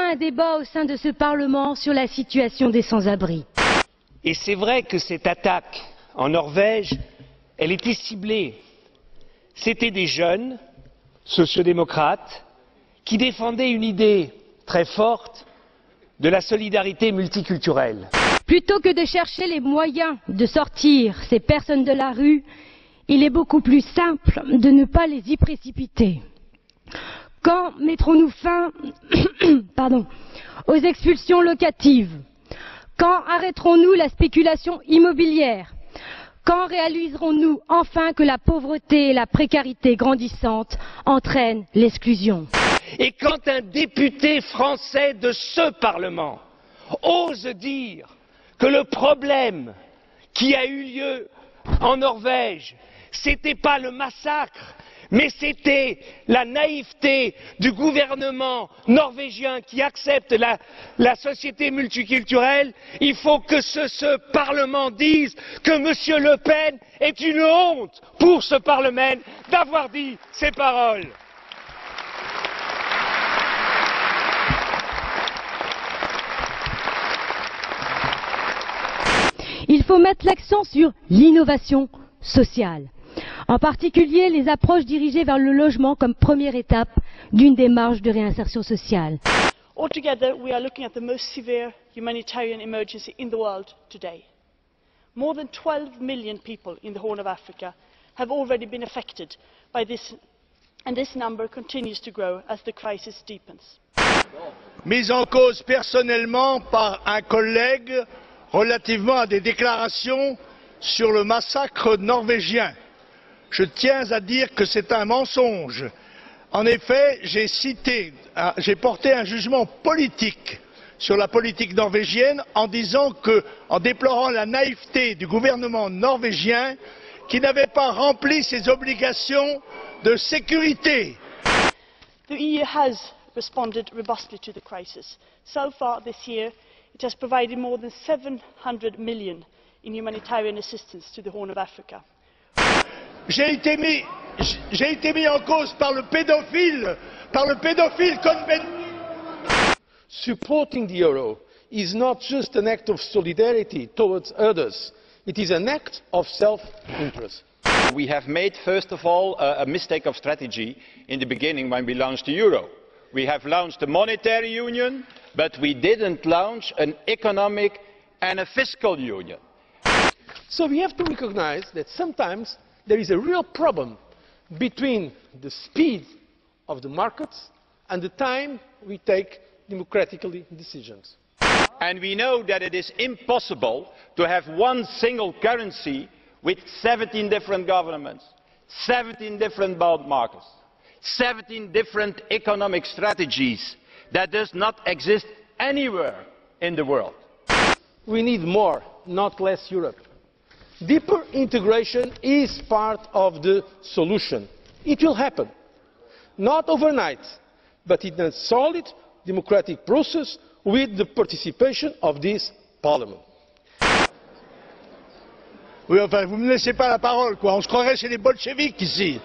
un débat au sein de ce Parlement sur la situation des sans-abri. Et c'est vrai que cette attaque en Norvège, elle était ciblée. C'étaient des jeunes sociodémocrates qui défendaient une idée très forte de la solidarité multiculturelle. Plutôt que de chercher les moyens de sortir ces personnes de la rue, il est beaucoup plus simple de ne pas les y précipiter. Quand mettrons-nous fin aux expulsions locatives? Quand arrêterons-nous la spéculation immobilière? Quand réaliserons-nous enfin que la pauvreté et la précarité grandissante entraînent l'exclusion? Et quand un député français de ce Parlement ose dire que le problème qui a eu lieu en Norvège, c'était pas le massacre, mais c'était la naïveté du gouvernement norvégien qui accepte la société multiculturelle, il faut que ce Parlement dise que M. Le Pen est une honte pour ce Parlement d'avoir dit ces paroles. Il faut mettre l'accent sur l'innovation sociale. En particulier, les approches dirigées vers le logement comme première étape d'une démarche de réinsertion sociale. Altogether, we are looking at the most severe humanitarian emergency in the world today. More than 12 million people in the Horn of Africa have already been affected by this, and this number continues to grow as the crisis deepens. Mise en cause personnellement par un collègue relativement à des déclarations sur le massacre norvégien. Je tiens à dire que c'est un mensonge. En effet, j'ai porté un jugement politique sur la politique norvégienne en disant en déplorant la naïveté du gouvernement norvégien qui n'avait pas rempli ses obligations de sécurité. The EU has responded robustly to the crisis. So far this year, it has provided more than 700 million in humanitarian assistance to the Horn of Africa. J'ai été mis en cause par le pédophile Cohn-Bendit. Supporting the euro is not just an act of solidarity towards others, it is an act of self-interest. We have made, first of all, a mistake of strategy in the beginning when we launched the euro. We have launched a monetary union, but we didn't launch an economic and a fiscal union. So we have to recognize that sometimes there is a real problem between the speed of the markets and the time we take democratically decisions. And we know that it is impossible to have one single currency with 17 different governments, 17 different bond markets, 17 different economic strategies that does not exist anywhere in the world. We need more, not less Europe. Deeper integration is part of the solution. It will happen. Not overnight, but in a solid democratic process with the participation of this Parliament. Oui, enfin, vous ne me laissez pas la parole, quoi. On se croirait chez les bolcheviks ici.